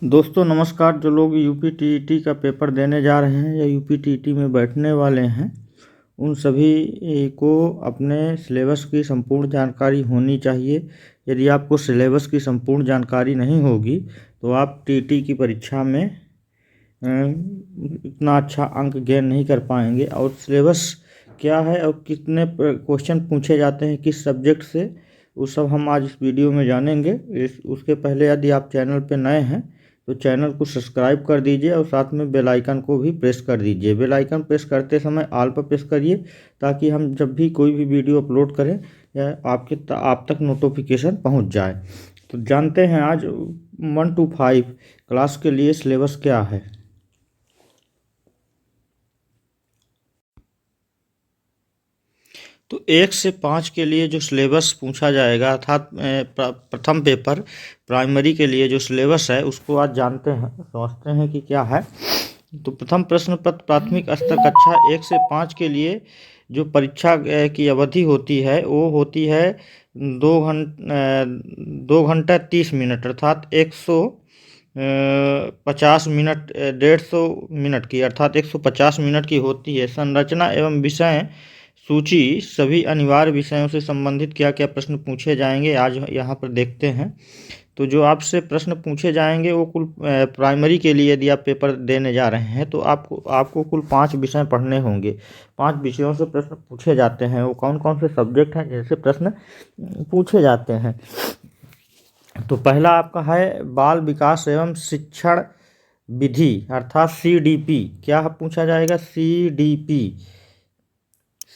दोस्तों नमस्कार। जो लोग यूपी का पेपर देने जा रहे हैं या यूपी में बैठने वाले हैं, उन सभी को अपने सिलेबस की संपूर्ण जानकारी होनी चाहिए। यदि आपको सिलेबस की संपूर्ण जानकारी नहीं होगी तो आप टीटी की परीक्षा में इतना अच्छा अंक गेन नहीं कर पाएंगे। और सिलेबस क्या है और कितने क्वेश्चन पूछे जाते हैं किस सब्जेक्ट से, वो सब हम आज इस वीडियो में जानेंगे। उसके पहले यदि आप चैनल पर नए हैं तो चैनल को सब्सक्राइब कर दीजिए और साथ में बेल आइकन को भी प्रेस कर दीजिए। बेल आइकन प्रेस करते समय ऑल पर प्रेस करिए ताकि हम जब भी कोई भी वीडियो अपलोड करें या आप तक नोटिफिकेशन पहुंच जाए। तो जानते हैं आज 1 to 5 क्लास के लिए सिलेबस क्या है। तो 1 से 5 के लिए जो सिलेबस पूछा जाएगा, अर्थात प्रथम पेपर प्राइमरी के लिए जो सिलेबस है उसको आज जानते हैं, समझते हैं कि क्या है। तो प्रथम प्रश्न पत्र प्राथमिक स्तर कक्षा 1 से 5 के लिए जो परीक्षा की अवधि होती है वो होती है 2 घंटा 30 मिनट, अर्थात 150 मिनट, 150 मिनट की, अर्थात 150 मिनट की होती है। संरचना एवं विषय सूची सभी अनिवार्य विषयों से संबंधित क्या क्या प्रश्न पूछे जाएंगे आज यहाँ पर देखते हैं। तो जो आपसे प्रश्न पूछे जाएंगे वो कुल प्राइमरी के लिए यदि आप पेपर देने जा रहे हैं तो आपको कुल 5 विषय पढ़ने होंगे। 5 विषयों से प्रश्न पूछे जाते हैं। वो कौन कौन से सब्जेक्ट हैं जिनसे प्रश्न पूछे जाते हैं। तो पहला आपका है बाल विकास एवं शिक्षण विधि, अर्थात CDP। क्या पूछा जाएगा?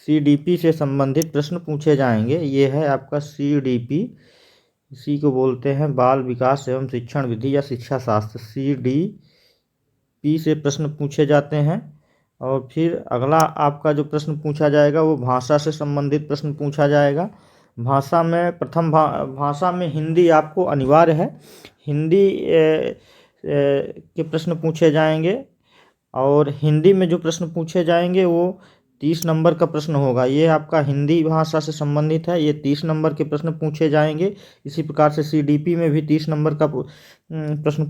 CDP से संबंधित प्रश्न पूछे जाएंगे। ये है आपका CDP, इसी को बोलते हैं बाल विकास एवं शिक्षण विधि या शिक्षा शास्त्र। CDP से प्रश्न पूछे जाते हैं। और फिर अगला आपका जो प्रश्न पूछा जाएगा वो भाषा से संबंधित प्रश्न पूछा जाएगा। भाषा में प्रथम भाषा में हिंदी आपको अनिवार्य है। हिंदी के प्रश्न पूछे जाएंगे। और हिंदी में जो प्रश्न पूछे जाएंगे वो 30 नंबर का प्रश्न होगा। ये आपका हिंदी भाषा से संबंधित है, ये 30 नंबर के प्रश्न पूछे जाएंगे। इसी प्रकार से CDP में भी 30 नंबर का प्रश्न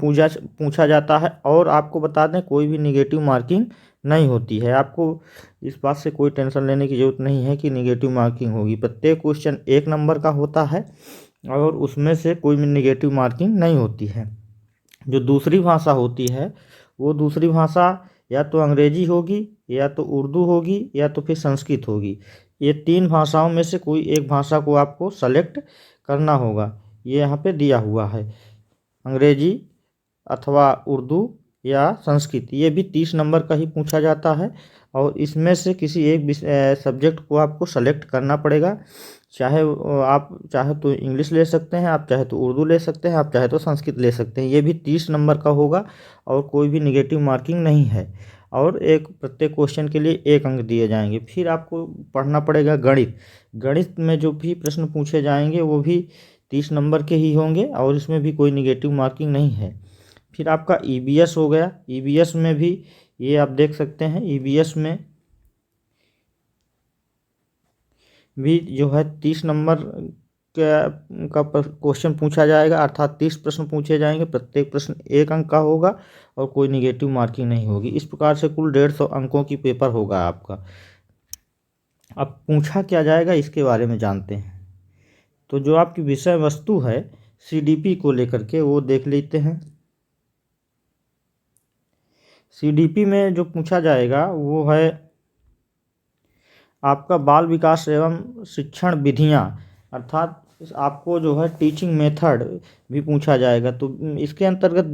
पूछा जाता है। और आपको बता दें कोई भी निगेटिव मार्किंग नहीं होती है। आपको इस बात से कोई टेंशन लेने की ज़रूरत नहीं है कि निगेटिव मार्किंग होगी। प्रत्येक क्वेश्चन 1 नंबर का होता है और उसमें से कोई भी निगेटिव मार्किंग नहीं होती है। जो दूसरी भाषा होती है वो दूसरी भाषा या तो अंग्रेजी होगी या तो उर्दू होगी या तो फिर संस्कृत होगी। ये 3 भाषाओं में से कोई एक भाषा को आपको सेलेक्ट करना होगा। ये यहाँ पे दिया हुआ है, अंग्रेजी अथवा उर्दू या संस्कृत। ये भी 30 नंबर का ही पूछा जाता है और इसमें से किसी एक सब्जेक्ट को आपको सेलेक्ट करना पड़ेगा। आप चाहे तो इंग्लिश ले सकते हैं, आप चाहे तो उर्दू ले सकते हैं, आप चाहे तो संस्कृत ले सकते हैं। ये भी 30 नंबर का होगा और कोई भी निगेटिव मार्किंग नहीं है। और प्रत्येक क्वेश्चन के लिए 1 अंक दिए जाएंगे। फिर आपको पढ़ना पड़ेगा गणित। गणित में जो भी प्रश्न पूछे जाएंगे वो भी 30 नंबर के ही होंगे और इसमें भी कोई निगेटिव मार्किंग नहीं है। फिर आपका EVS हो गया। EVS में भी ये आप देख सकते हैं, EVS में भी जो है 30 नंबर का क्वेश्चन पूछा जाएगा, अर्थात 30 प्रश्न पूछे जाएंगे। प्रत्येक प्रश्न 1 अंक का होगा और कोई निगेटिव मार्किंग नहीं होगी। इस प्रकार से कुल 150 अंकों की पेपर होगा आपका। अब पूछा क्या जाएगा इसके बारे में जानते हैं। तो जो आपकी विषय वस्तु है CDP को लेकर के वो देख लेते हैं। CDP में जो पूछा जाएगा वो है आपका बाल विकास एवं शिक्षण विधियाँ, अर्थात आपको जो है टीचिंग मेथड भी पूछा जाएगा। तो इसके अंतर्गत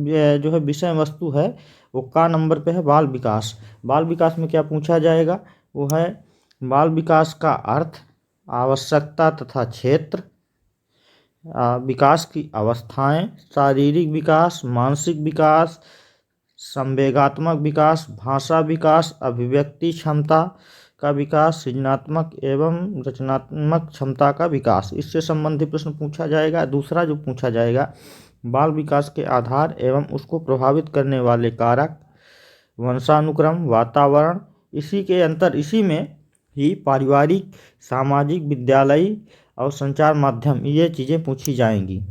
जो है विषय वस्तु है वो का नंबर पे है? बाल विकास। बाल विकास में क्या पूछा जाएगा? वो है बाल विकास का अर्थ, आवश्यकता तथा क्षेत्र, विकास की अवस्थाएं, शारीरिक विकास, मानसिक विकास, संवेगात्मक विकास, भाषा विकास, अभिव्यक्ति क्षमता का विकास, सृजनात्मक एवं रचनात्मक क्षमता का विकास। इससे संबंधित प्रश्न पूछा जाएगा। दूसरा जो पूछा जाएगा बाल विकास के आधार एवं उसको प्रभावित करने वाले कारक, वंशानुक्रम, वातावरण। इसी में ही पारिवारिक, सामाजिक, विद्यालयी और संचार माध्यम, ये चीज़ें पूछी जाएंगी।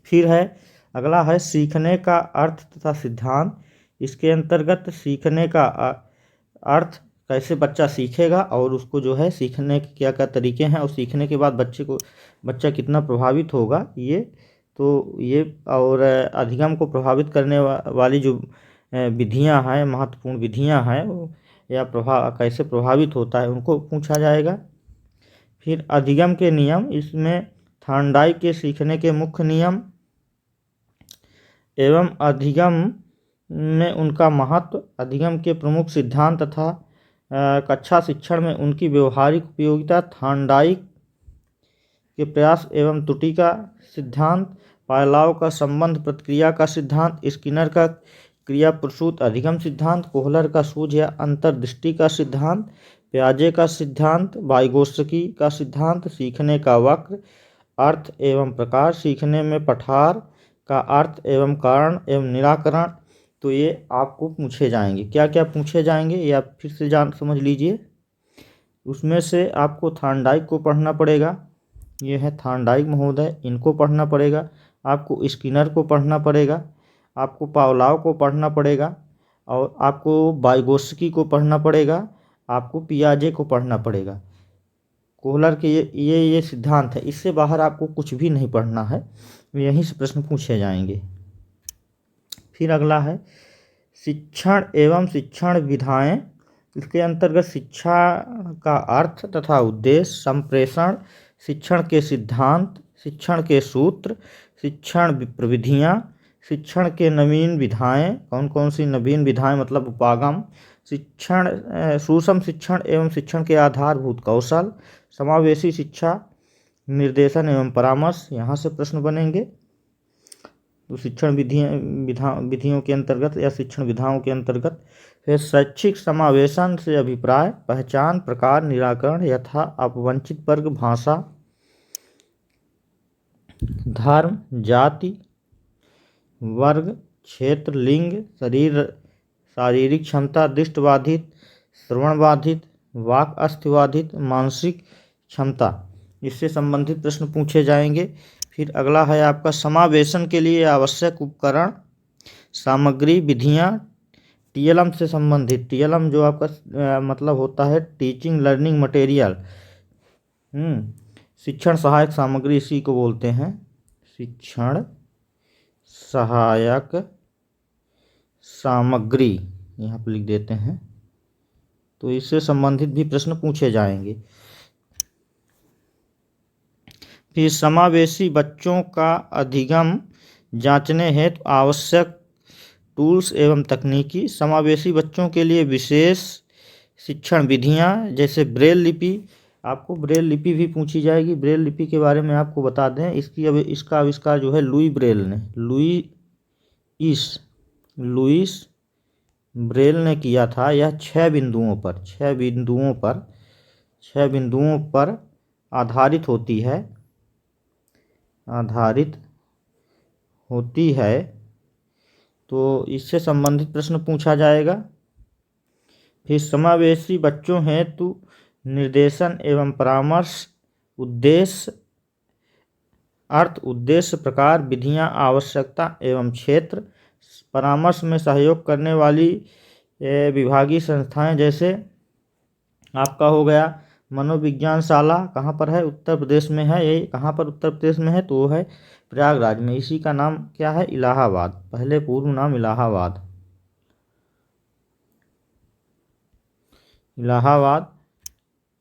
फिर है अगला है सीखने का अर्थ तथा सिद्धांत। इसके अंतर्गत सीखने का अर्थ, कैसे बच्चा सीखेगा और उसको जो है सीखने के क्या क्या तरीके हैं, और सीखने के बाद बच्चा कितना प्रभावित होगा, ये और अधिगम को प्रभावित करने वाली जो विधियां हैं, महत्वपूर्ण विधियां हैं, या कैसे प्रभावित होता है, उनको पूछा जाएगा। फिर अधिगम के नियम, इसमें थॉर्नडाइक के सीखने के मुख्य नियम एवं अधिगम में उनका महत्व, अधिगम के प्रमुख सिद्धांत तथा कक्षा शिक्षण में उनकी व्यवहारिक उपयोगिता, थॉर्नडाइक के प्रयास एवं त्रुटि का सिद्धांत, पायलाव का संबंध प्रतिक्रिया का सिद्धांत, स्किनर का क्रिया प्रसूत अधिगम सिद्धांत, कोहलर का सूझ या अंतर्दृष्टि का सिद्धांत, प्याजे का सिद्धांत, वाइगोत्स्की का सिद्धांत, सीखने का वक्र, अर्थ एवं प्रकार, सीखने में पठार का अर्थ एवं कारण एवं निराकरण। तो ये आपको पूछे जाएंगे। क्या क्या पूछे जाएंगे ये आप फिर से समझ लीजिए। उसमें से आपको थॉर्नडाइक को पढ़ना पड़ेगा, ये है थॉर्नडाइक महोदय, इनको पढ़ना पड़ेगा। आपको स्किनर को पढ़ना पड़ेगा, आपको पावलाव को पढ़ना पड़ेगा, और आपको वाइगोत्स्की को पढ़ना पड़ेगा, आपको पियाजे को पढ़ना पड़ेगा। कोहलर के ये सिद्धांत है, इससे बाहर आपको कुछ भी नहीं पढ़ना है, यहीं से प्रश्न पूछे जाएंगे। फिर अगला है शिक्षण एवं शिक्षण विधाएं। इसके अंतर्गत शिक्षा का अर्थ तथा उद्देश्य, संप्रेषण, शिक्षण के सिद्धांत, शिक्षण के सूत्र, शिक्षण प्रविधियां, शिक्षण के नवीन विधाएं, कौन कौन सी नवीन विधाएं मतलब उपागम, शिक्षण, सुषम शिक्षण एवं शिक्षण के आधारभूत कौशल, समावेशी शिक्षा, निर्देशन एवं परामर्श, यहाँ से प्रश्न बनेंगे। तो शिक्षण विधियों के अंतर्गत या शिक्षण विधाओं के अंतर्गत। फिर शैक्षिक समावेशन से अभिप्राय, पहचान, प्रकार, निराकरण, यथा अपवंचित वर्ग, भाषा, धर्म, जाति, वर्ग, क्षेत्र, लिंग, शारीरिक क्षमता, दृष्टिबाधित, श्रवणबाधित, वाक अस्थिबाधित, मानसिक क्षमता, इससे संबंधित प्रश्न पूछे जाएंगे। फिर अगला है आपका समावेशन के लिए आवश्यक उपकरण, सामग्री, विधियां, टीएलएम से संबंधित। टीएलएम जो आपका मतलब होता है टीचिंग लर्निंग मटेरियल, शिक्षण सहायक सामग्री इसी को बोलते हैं, शिक्षण सहायक सामग्री, यहाँ पर लिख देते हैं। तो इससे संबंधित भी प्रश्न पूछे जाएंगे। फिर समावेशी बच्चों का अधिगम जांचने हेतु आवश्यक टूल्स एवं तकनीकी, समावेशी बच्चों के लिए विशेष शिक्षण विधियां, जैसे ब्रेल लिपि, आपको ब्रेल लिपि भी पूछी जाएगी। ब्रेल लिपि के बारे में आपको बता दें, इसका आविष्कार जो है लुई ब्रेल ने किया था। यह 6 बिंदुओं पर आधारित होती है। तो इससे संबंधित प्रश्न पूछा जाएगा। फिर समावेशी बच्चों हेतु निर्देशन एवं परामर्श, उद्देश्य, अर्थ, उद्देश्य, प्रकार, विधियां, आवश्यकता एवं क्षेत्र, परामर्श में सहयोग करने वाली विभागीय संस्थाएं, जैसे आपका हो गया मनोविज्ञान शाला, कहाँ पर है, उत्तर प्रदेश में है। यही कहाँ पर उत्तर प्रदेश में है, तो वो है प्रयागराज में। इसी का नाम क्या है, इलाहाबाद, पहले पूर्व नाम इलाहाबाद।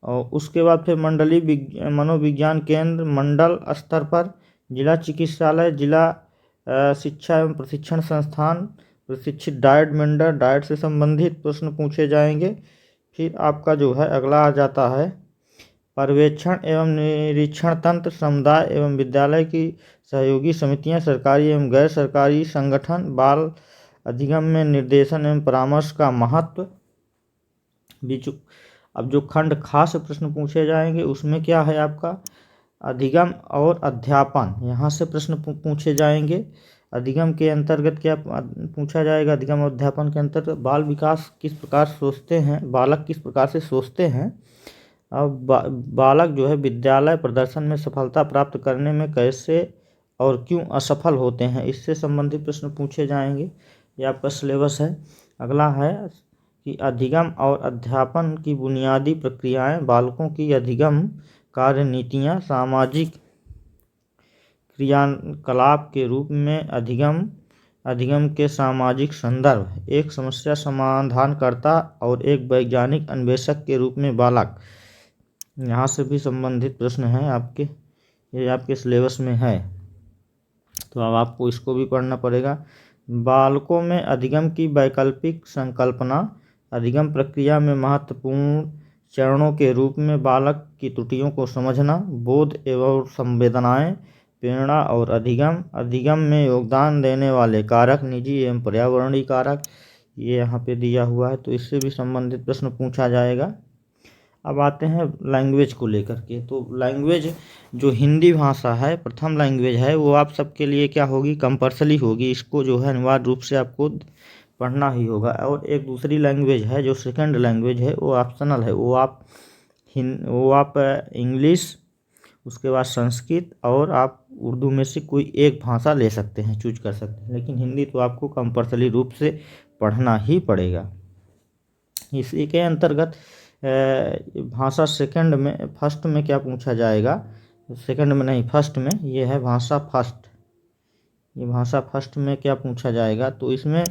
और उसके बाद फिर मंडलीय मनोविज्ञान केंद्र, मंडल स्तर पर, जिला चिकित्सालय, जिला शिक्षा एवं प्रशिक्षण संस्थान, प्रशिक्षित डाइट मेंटर, डाइट से संबंधित प्रश्न पूछे जाएंगे। फिर आपका जो है अगला आ जाता है पर्यवेक्षण एवं निरीक्षण तंत्र, समुदाय एवं विद्यालय की सहयोगी समितियां, सरकारी एवं गैर सरकारी संगठन, बाल अधिगम में निर्देशन एवं परामर्श का महत्व। अब जो खंड खास प्रश्न पूछे जाएंगे उसमें क्या है आपका अधिगम और अध्यापन, यहाँ से प्रश्न पूछे जाएंगे। अधिगम के अंतर्गत क्या पूछा जाएगा, अधिगम और अध्यापन के अंतर्गत बाल विकास किस प्रकार सोचते हैं, बालक किस प्रकार से सोचते हैं, अब बालक जो है विद्यालय प्रदर्शन में सफलता प्राप्त करने में कैसे और क्यों असफल होते हैं, इससे संबंधित प्रश्न पूछे जाएंगे। ये आपका सिलेबस है। अगला है कि अधिगम और अध्यापन की बुनियादी प्रक्रियाएं, बालकों की अधिगम कार्य नीतियाँ, सामाजिक क्रियाकलाप के रूप में अधिगम के सामाजिक संदर्भ, एक समस्या समाधानकर्ता और एक वैज्ञानिक अन्वेषक के रूप में बालक, यहाँ से भी संबंधित प्रश्न हैं आपके, ये आपके सिलेबस में है, तो अब आपको इसको भी पढ़ना पड़ेगा। बालकों में अधिगम की वैकल्पिक संकल्पना, अधिगम प्रक्रिया में महत्वपूर्ण चरणों के रूप में बालक की त्रुटियों को समझना, बोध एवं संवेदनाएं, प्रेरणा और अधिगम में योगदान देने वाले कारक, निजी एवं पर्यावरणीय कारक, ये यहाँ पे दिया हुआ है, तो इससे भी संबंधित प्रश्न पूछा जाएगा। अब आते हैं लैंग्वेज को लेकर के। तो लैंग्वेज जो हिंदी भाषा है, प्रथम लैंग्वेज है, वो आप सबके लिए क्या होगी, कंपल्सरी होगी। इसको जो है अनिवार्य रूप से आपको पढ़ना ही होगा। और एक दूसरी लैंग्वेज है जो सेकंड लैंग्वेज है, वो ऑप्शनल है, वो आप इंग्लिश, उसके बाद संस्कृत और आप उर्दू में से कोई एक भाषा ले सकते हैं, चूज कर सकते हैं, लेकिन हिंदी तो आपको कंपल्सरी रूप से पढ़ना ही पड़ेगा। इसी के अंतर्गत भाषा सेकंड में, फर्स्ट में क्या पूछा जाएगा, सेकंड में नहीं फर्स्ट में, ये है भाषा फर्स्ट। ये भाषा फर्स्ट में क्या पूछा जाएगा, तो इसमें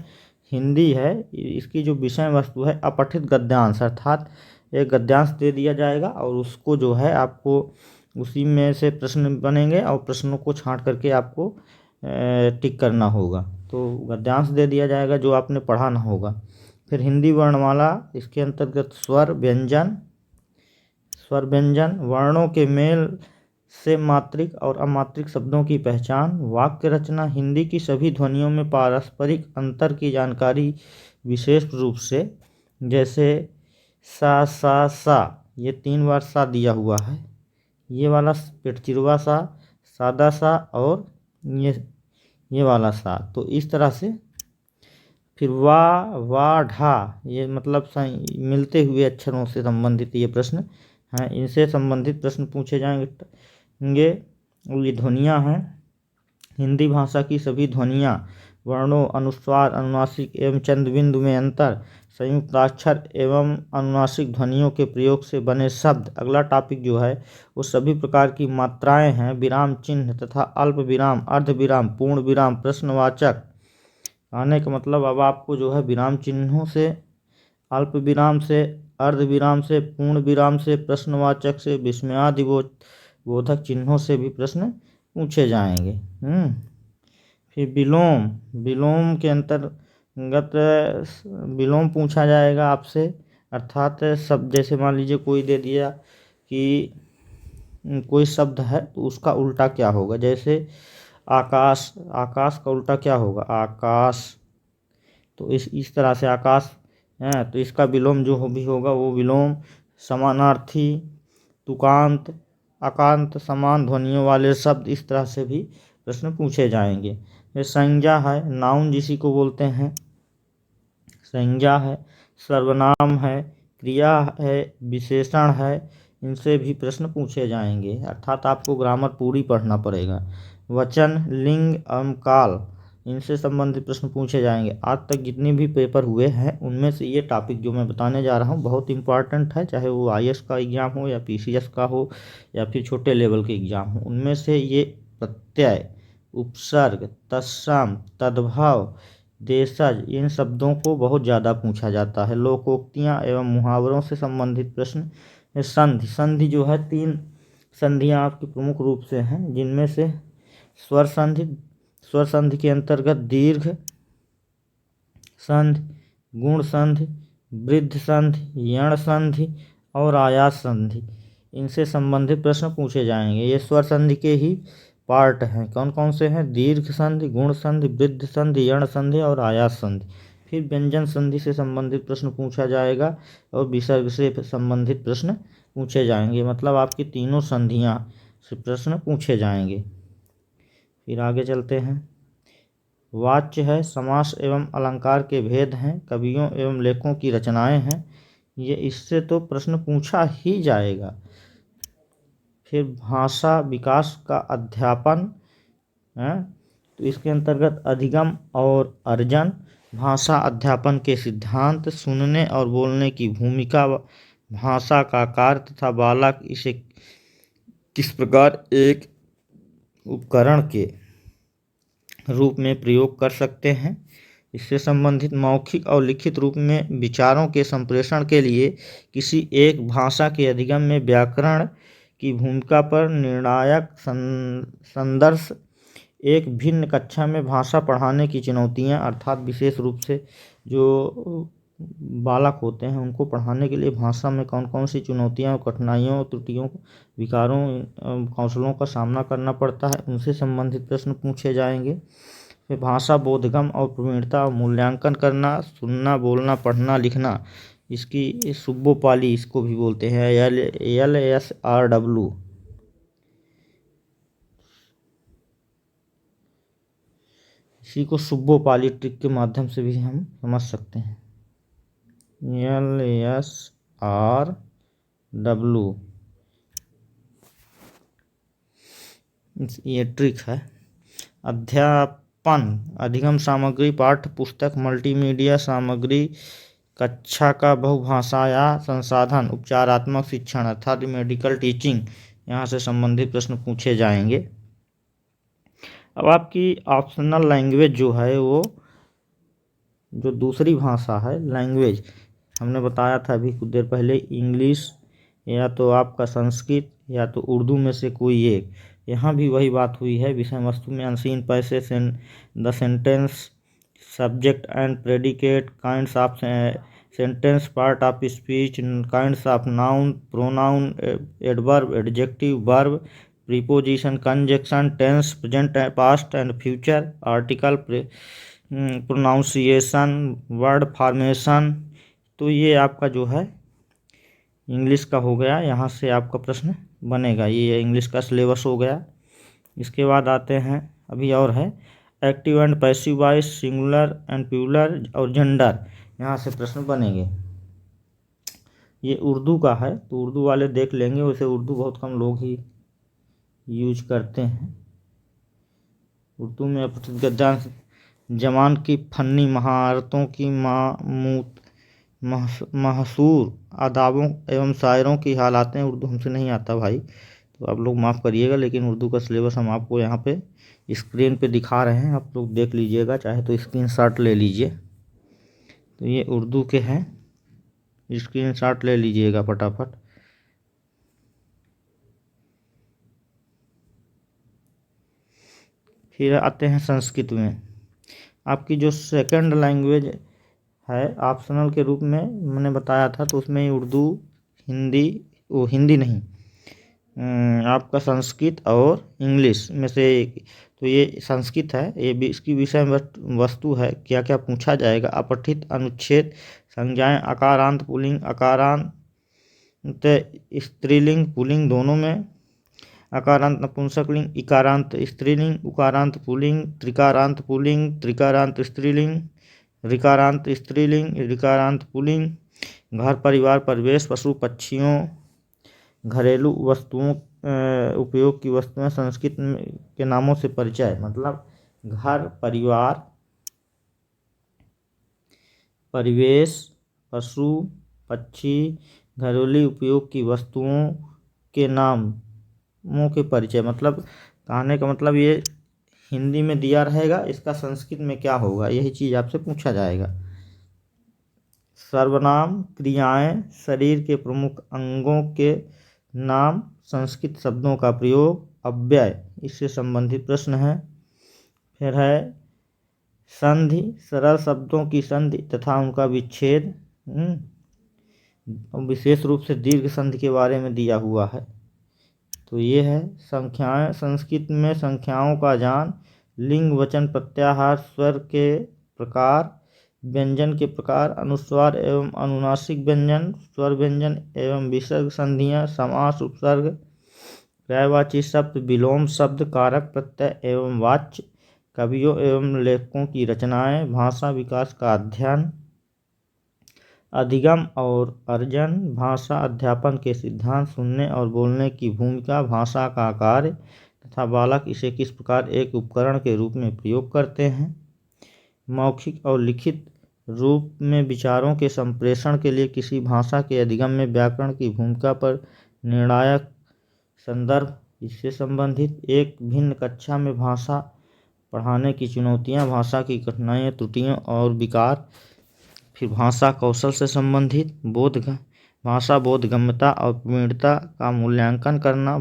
हिंदी है, इसकी जो विषय वस्तु है अपठित गद्यांश, अर्थात एक गद्यांश दे दिया जाएगा और उसको जो है आपको उसी में से प्रश्न बनेंगे और प्रश्नों को छांट करके आपको टिक करना होगा। तो गद्यांश दे दिया जाएगा जो आपने पढ़ाना होगा। फिर हिंदी वर्णमाला, इसके अंतर्गत स्वर व्यंजन, वर्णों के मेल से मात्रिक और अमात्रिक शब्दों की पहचान, वाक्य रचना, हिंदी की सभी ध्वनियों में पारस्परिक अंतर की जानकारी, विशेष रूप से जैसे सा, ये 3 बार सा दिया हुआ है, ये वाला पेटचिरवा सा, सादा सा और ये वाला सा, तो इस तरह से। फिर वा ढा, ये मतलब मिलते हुए अक्षरों से संबंधित ये प्रश्न हैं, इनसे संबंधित प्रश्न पूछे जाएंगे। ये ध्वनियाँ हैं, हिंदी भाषा की सभी ध्वनियाँ, वर्णों, अनुस्वार, अनुनासिक एवं चंद्रबिंदु में अंतर, संयुक्ताक्षर एवं अनुनासिक ध्वनियों के प्रयोग से बने शब्द। अगला टॉपिक जो है वो सभी प्रकार की मात्राएं हैं, विराम चिन्ह तथा अल्प विराम, अर्ध विराम, पूर्ण विराम, प्रश्नवाचक। आने का मतलब अब आपको जो है विराम चिन्हों से, अल्प विराम से, अर्ध विराम से, पूर्ण विराम से, प्रश्नवाचक से, विस्मयादि बोधक चिन्हों से भी प्रश्न पूछे जाएंगे। फिर विलोम के अंतर्गत विलोम पूछा जाएगा आपसे, अर्थात शब्द, जैसे मान लीजिए कोई दे दिया कि कोई शब्द है तो उसका उल्टा क्या होगा, जैसे आकाश, आकाश का उल्टा क्या होगा, आकाश, तो इस तरह से आकाश है, तो इसका विलोम जो भी होगा वो विलोम। समानार्थी, तुकांत, अकांत, समान ध्वनियों वाले शब्द, इस तरह से भी प्रश्न पूछे जाएंगे। ये संज्ञा है, नाउन जिसी को बोलते हैं, संज्ञा है, सर्वनाम है, क्रिया है, विशेषण है, इनसे भी प्रश्न पूछे जाएंगे, अर्थात आपको ग्रामर पूरी पढ़ना पड़ेगा। वचन, लिंग एवं काल, इनसे संबंधित प्रश्न पूछे जाएंगे। आज तक जितने भी पेपर हुए हैं उनमें से ये टॉपिक जो मैं बताने जा रहा हूँ बहुत इंपॉर्टेंट है, चाहे वो IAS का एग्ज़ाम हो या PCS का हो या फिर छोटे लेवल के एग्ज़ाम हो, उनमें से ये प्रत्यय, उपसर्ग, तत्सम, तद्भव, देशज, इन शब्दों को बहुत ज़्यादा पूछा जाता है। लोकोक्तियाँ एवं मुहावरों से संबंधित प्रश्न। संधि जो है 3 संधियाँ आपकी प्रमुख रूप से हैं, जिनमें से स्वर संधि के अंतर्गत दीर्घ संधि, गुण संधि, वृद्ध संधि, यण संधि और आयास संधि, इनसे संबंधित प्रश्न पूछे जाएंगे। ये स्वर संधि के ही पार्ट हैं। कौन कौन से हैं, दीर्घ संधि, गुण संधि, वृद्ध संधि, यण संधि और आयास संधि। फिर व्यंजन संधि से संबंधित प्रश्न पूछा जाएगा और विसर्ग से संबंधित प्रश्न पूछे जाएंगे, मतलब आपकी तीनों संधियाँ से प्रश्न पूछे जाएंगे। फिर आगे चलते हैं। वाच्य है, समास एवं अलंकार के भेद हैं, कवियों एवं लेखकों की रचनाएं हैं, ये इससे तो प्रश्न पूछा ही जाएगा। फिर भाषा विकास का अध्यापन, हैं। तो इसके अंतर्गत अधिगम और अर्जन, भाषा अध्यापन के सिद्धांत, सुनने और बोलने की भूमिका, भाषा का कार्य तथा बालक इसे किस प्रकार एक उपकरण के रूप में प्रयोग कर सकते हैं। इससे संबंधित मौखिक और लिखित रूप में विचारों के संप्रेषण के लिए किसी एक भाषा के अधिगम में व्याकरण की भूमिका पर निर्णायक संदर्श, एक भिन्न कक्षा में भाषा पढ़ाने की चुनौतियां, अर्थात विशेष रूप से जो बालक होते हैं उनको पढ़ाने के लिए भाषा में कौन कौन सी चुनौतियां और कठिनाइयों, त्रुटियों, विकारों, कौशलों का सामना करना पड़ता है, उनसे संबंधित प्रश्न पूछे जाएंगे। फिर भाषा बोधगम और प्रवीणता और मूल्यांकन करना, सुनना, बोलना, पढ़ना, लिखना, इसकी सुब्बोपाली इसको भी बोलते हैं, LSRW। इसी को सुब्बोपाली ट्रिक के माध्यम से भी हम समझ सकते हैं। LSRW ये ट्रिक है। अध्यापन, अधिगम सामग्री, पाठ्य पुस्तक, मल्टीमीडिया सामग्री, कक्षा का बहुभाषा या संसाधन, उपचारात्मक शिक्षण अर्थात मेडिकल टीचिंग, यहाँ से संबंधित प्रश्न पूछे जाएंगे। अब आपकी ऑप्शनल लैंग्वेज जो है वो जो दूसरी भाषा है लैंग्वेज, हमने बताया था अभी कुछ देर पहले, इंग्लिश या तो आपका संस्कृत या तो उर्दू में से कोई एक। यहाँ भी वही बात हुई है। विषय वस्तु में unseen passage the sentence, subject and predicate, kinds of sentence, part of speech, kinds of noun, pronoun, adverb, adjective, verb, preposition, conjunction, tense, present, past and future, article, pronunciation, word formation. तो ये आपका जो है English का हो गया, यहाँ से आपका प्रश्न बनेगा। ये इंग्लिश का सिलेबस हो गया। इसके बाद आते हैं, अभी और है, active and passive voice, singular and plural और जेंडर, यहाँ से प्रश्न बनेंगे। ये उर्दू का है तो उर्दू वाले देख लेंगे, वैसे उर्दू बहुत कम लोग ही यूज करते हैं। उर्दू में अपठित गद्यांश जमान की फन्नी महारतों की महसूर आदाबों एवं शायरों की हालातें, उर्दू हमसे नहीं आता भाई, तो आप लोग माफ़ करिएगा, लेकिन उर्दू का सिलेबस हम आपको यहाँ पे स्क्रीन पे दिखा रहे हैं, आप लोग देख लीजिएगा, चाहे तो स्क्रीनशॉट ले लीजिए। तो ये उर्दू के हैं, स्क्रीनशॉट ले लीजिएगा फटाफट। फिर आते हैं संस्कृत में। आपकी जो सेकंड लैंग्वेज है ऑप्शनल के रूप में मैंने बताया था, तो उसमें उर्दू, हिंदी, हिंदी नहीं, आपका संस्कृत और इंग्लिश में से एक। तो ये संस्कृत है, ये भी इसकी विषय वस्तु है, क्या क्या पूछा जाएगा। अपठित, अनुच्छेद, संज्ञाएं, अकारांत पुल्लिंग, अकारांत स्त्रीलिंग पुल्लिंग दोनों में, अकारांत नपुंसकलिंग, इकारांत स्त्रीलिंग, उकारांत पुल्लिंग, त्रिकारांत पुल्लिंग, त्रिकारांत स्त्रीलिंग, ऋकारांत स्त्रीलिंग, ऋकारांत पुल्लिंग, घर, परिवार, परिवेश, पशु पक्षियों, घरेलू वस्तुओं, उपयोग की वस्तुएं, संस्कृत के नामों से परिचय, मतलब घर, परिवार, परिवेश, पशु पक्षी, घरेलू उपयोग की वस्तुओं के नामों के परिचय। मतलब कहने का मतलब ये हिंदी में दिया रहेगा, इसका संस्कृत में क्या होगा, यही चीज़ आपसे पूछा जाएगा। सर्वनाम, क्रियाएं, शरीर के प्रमुख अंगों के नाम, संस्कृत शब्दों का प्रयोग, अव्यय, इससे संबंधित प्रश्न है। फिर है संधि, सरल शब्दों की संधि तथा उनका विच्छेद, विशेष रूप से दीर्घ संधि के बारे में दिया हुआ है। तो ये है संख्याएं, संस्कृत में संख्याओं का ज्ञान, लिंग, वचन, प्रत्याहार, स्वर के प्रकार, व्यंजन के प्रकार, अनुस्वार एवं अनुनासिक व्यंजन, स्वर व्यंजन एवं विसर्ग संधियां, समास, उपसर्ग, पर्यायवाची शब्द, विलोम शब्द, कारक प्रत्यय एवं वाच्य, कवियों एवं लेखकों की रचनाएं, भाषा विकास का अध्ययन, अधिगम और अर्जन, भाषा अध्यापन के सिद्धांत, सुनने और बोलने की भूमिका, भाषा का कार्य तथा बालक इसे किस प्रकार एक उपकरण के रूप में प्रयोग करते हैं। मौखिक और लिखित रूप में विचारों के संप्रेषण के लिए किसी भाषा के अधिगम में व्याकरण की भूमिका पर निर्णायक संदर्भ। इससे संबंधित एक भिन्न कक्षा में भाषा पढ़ाने की चुनौतियाँ, भाषा की कठिनाइयाँ, त्रुटियाँ और विकार। फिर भाषा कौशल से संबंधित भाषा बोधगम्यता और प्रवीणता का मूल्यांकन करना,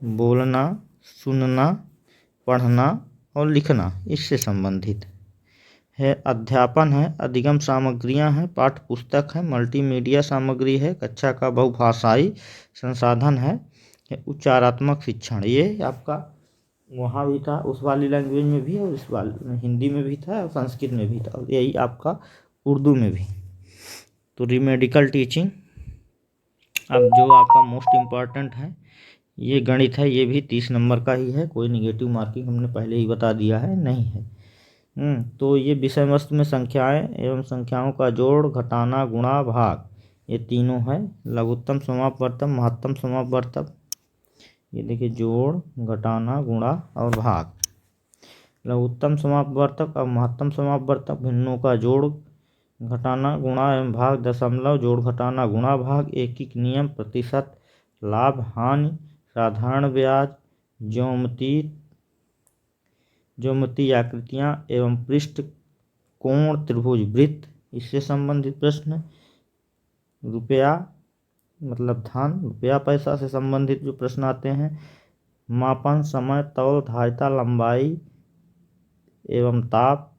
बोलना, सुनना, पढ़ना और लिखना, इससे संबंधित है। अध्यापन है, अधिगम सामग्रियां हैं, पाठ्य पुस्तक है, मल्टीमीडिया सामग्री है, कक्षा का बहुभाषाई संसाधन है। उच्चारात्मक शिक्षण, ये आपका वहाँ भी था, उस वाली लैंग्वेज में भी और इस वाली हिंदी में भी था और संस्कृत में भी था, और यही आपका उर्दू में भी। तो रीमेडिकल टीचिंग, अब जो आपका मोस्ट इम्पॉर्टेंट है ये गणित है, ये भी 30 नंबर का ही है, कोई निगेटिव मार्किंग हमने पहले ही बता दिया है, नहीं है। तो ये विषय वस्तु में संख्याएं एवं संख्याओं का जोड़, घटाना, गुणा, भाग, ये तीनों है। लघुत्तम समापवर्तक, महत्तम समापवर्तक, ये देखिए जोड़, घटाना, गुणा और भाग। लघुत्तम समापवर्तक और महत्तम समापवर्तक भिन्नों का जोड़, घटाना, गुणा एवं भाग, दशमलव, जोड़, घटाना, गुणा, भाग, एकीक नियम, प्रतिशत, लाभ, हानि, साधारण ब्याज, ज्योमितीय आकृतियाँ एवं पृष्ठ, कोण, त्रिभुज, वृत्त, इससे संबंधित प्रश्न। रुपया मतलब धन, रुपया पैसा से संबंधित जो प्रश्न आते हैं। मापन, समय, तौल, धारिता, लंबाई एवं ताप,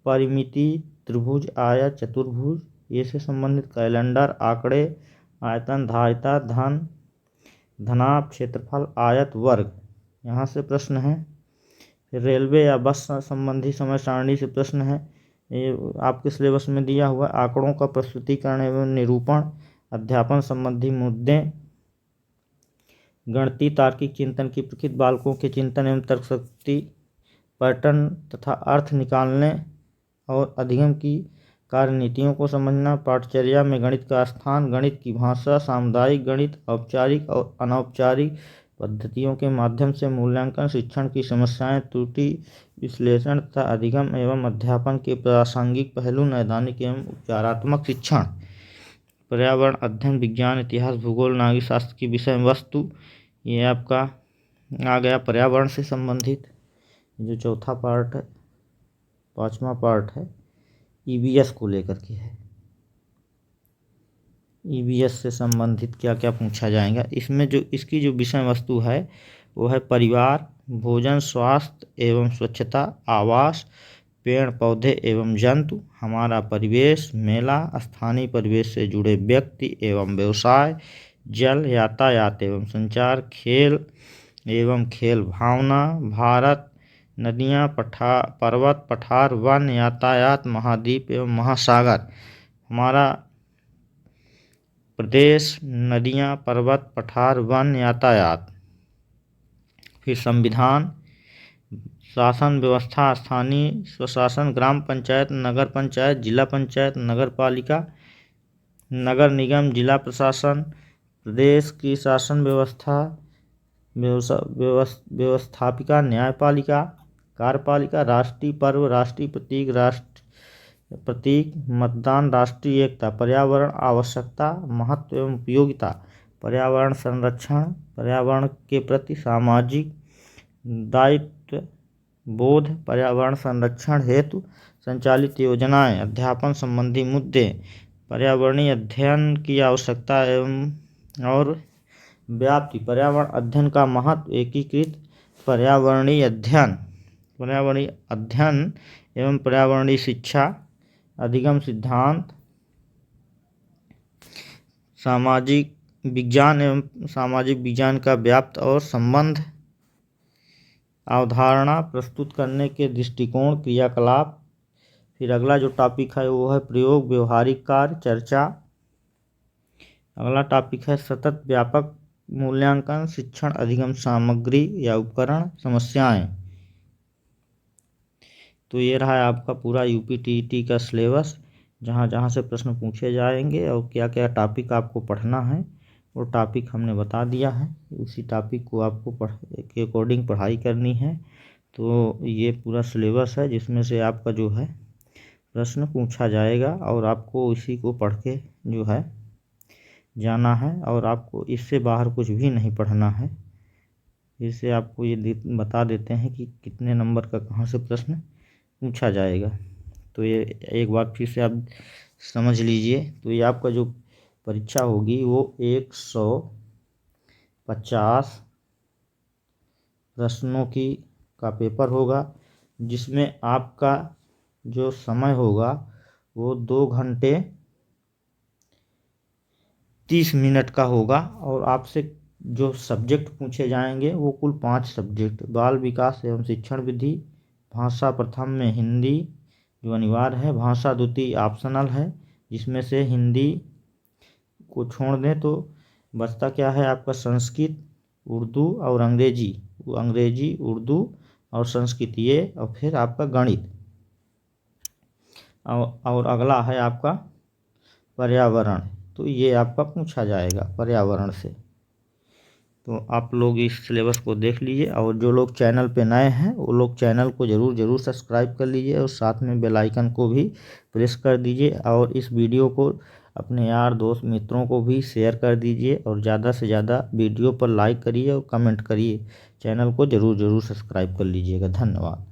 परिमिति, त्रिभुज, आयत, चतुर्भुज, ये से संबंधित। कैलेंडर, आंकड़े, आयतन, धारिता, धन, धनाभ, क्षेत्रफल, आयत, वर्ग, यहाँ से प्रश्न है। रेलवे या बस संबंधी समय सारणी से प्रश्न है, ये आपके सिलेबस में दिया हुआ। आंकड़ों का प्रस्तुतिकरण एवं निरूपण, अध्यापन संबंधी मुद्दे, गणितीय तार्किक चिंतन की प्रकृति, बालकों के चिंतन एवं तर्कशक्ति, पैटर्न तथा अर्थ निकालने और अधिगम की कार्यनीतियों को समझना, पाठचर्या में गणित का स्थान, गणित की भाषा, सामुदायिक गणित, औपचारिक और अनौपचारिक पद्धतियों के माध्यम से मूल्यांकन, शिक्षण की समस्याएं, त्रुटि विश्लेषण तथा अधिगम एवं अध्यापन के प्रासंगिक पहलू, नैदानिक एवं उपचारात्मक शिक्षण, पर्यावरण अध्ययन, विज्ञान, इतिहास, भूगोल, नागरिक शास्त्र की विषय वस्तु, ये आपका आ गया पर्यावरण से संबंधित। जो चौथा पार्ट है, 5वां पार्ट है, ईवीएस को लेकर के है। ईवीएस से संबंधित क्या क्या पूछा जाएगा, इसमें जो इसकी जो विषय वस्तु है वो है परिवार, भोजन, स्वास्थ्य एवं स्वच्छता, आवास, पेड़ पौधे एवं जंतु, हमारा परिवेश, मेला, स्थानीय परिवेश से जुड़े व्यक्ति एवं व्यवसाय, जल, यातायात एवं संचार, खेल एवं खेल भावना, भारत, नदियाँ, पर्वत, पठार, वन, यातायात, महाद्वीप एवं महासागर, हमारा प्रदेश, नदियाँ, पर्वत, पठार, वन, यातायात। फिर संविधान, शासन व्यवस्था, स्थानीय स्वशासन, ग्राम पंचायत, नगर पंचायत, जिला पंचायत, नगर पालिका, नगर निगम, जिला प्रशासन, प्रदेश की शासन व्यवस्था, व्यवस्थापिका, न्यायपालिका, कार्यपालिका, राष्ट्रीय पर्व, राष्ट्रीय प्रतीक, मतदान, राष्ट्रीय एकता, पर्यावरण, आवश्यकता, महत्व एवं उपयोगिता, पर्यावरण संरक्षण, पर्यावरण के प्रति सामाजिक दायित्व बोध, पर्यावरण संरक्षण हेतु संचालित योजनाएं, अध्यापन संबंधी मुद्दे, पर्यावरणीय अध्ययन की आवश्यकता एवं और व्याप्ति, पर्यावरण अध्ययन का महत्व, एकीकृत पर्यावरणीय अध्ययन एवं पर्यावरणीय शिक्षा, अधिगम सिद्धांत, सामाजिक विज्ञान एवं सामाजिक विज्ञान का व्याप्त और संबंध, अवधारणा प्रस्तुत करने के दृष्टिकोण, क्रियाकलाप। फिर अगला जो टॉपिक है वो है प्रयोग, व्यवहारिक कार्य, चर्चा। अगला टॉपिक है सतत व्यापक मूल्यांकन, शिक्षण, अधिगम सामग्री या उपकरण, समस्याएं। तो ये रहा है आपका पूरा यूपीटीईटी का सिलेबस, जहाँ जहाँ से प्रश्न पूछे जाएंगे और क्या क्या टॉपिक आपको पढ़ना है वो टॉपिक हमने बता दिया है। उसी टॉपिक को आपको के अकॉर्डिंग पढ़ाई करनी है। तो ये पूरा सिलेबस है जिसमें से आपका जो है प्रश्न पूछा जाएगा और आपको इसी को पढ़ के जो है जाना है और आपको इससे बाहर कुछ भी नहीं पढ़ना है। इससे आपको ये बता देते हैं कि कितने नंबर का कहाँ से प्रश्न पूछा जाएगा। तो ये एक बार फिर से आप समझ लीजिए। तो ये आपका जो परीक्षा होगी वो 150 प्रश्नों का पेपर होगा, जिसमें आपका जो समय होगा वो 2 घंटे 30 मिनट का होगा। और आपसे जो सब्जेक्ट पूछे जाएंगे वो कुल 5 सब्जेक्ट: बाल विकास एवं शिक्षण विधि, भाषा प्रथम में हिंदी जो अनिवार्य है, भाषा द्वितीय ऑप्शनल है जिसमें से हिंदी को छोड़ दें तो बचता क्या है आपका संस्कृत, उर्दू और अंग्रेजी, उर्दू और संस्कृत, ये और फिर आपका गणित। और अगला है आपका पर्यावरण। तो ये आपका पूछा जाएगा पर्यावरण से। तो आप लोग इस सिलेबस को देख लीजिए और जो लोग चैनल पे नए हैं वो लोग चैनल को ज़रूर सब्सक्राइब कर लीजिए और साथ में बेल आइकन को भी प्रेस कर दीजिए और इस वीडियो को अपने यार दोस्त मित्रों को भी शेयर कर दीजिए और ज़्यादा से ज़्यादा वीडियो पर लाइक करिए और कमेंट करिए। चैनल को ज़रूर सब्सक्राइब कर लीजिएगा। धन्यवाद।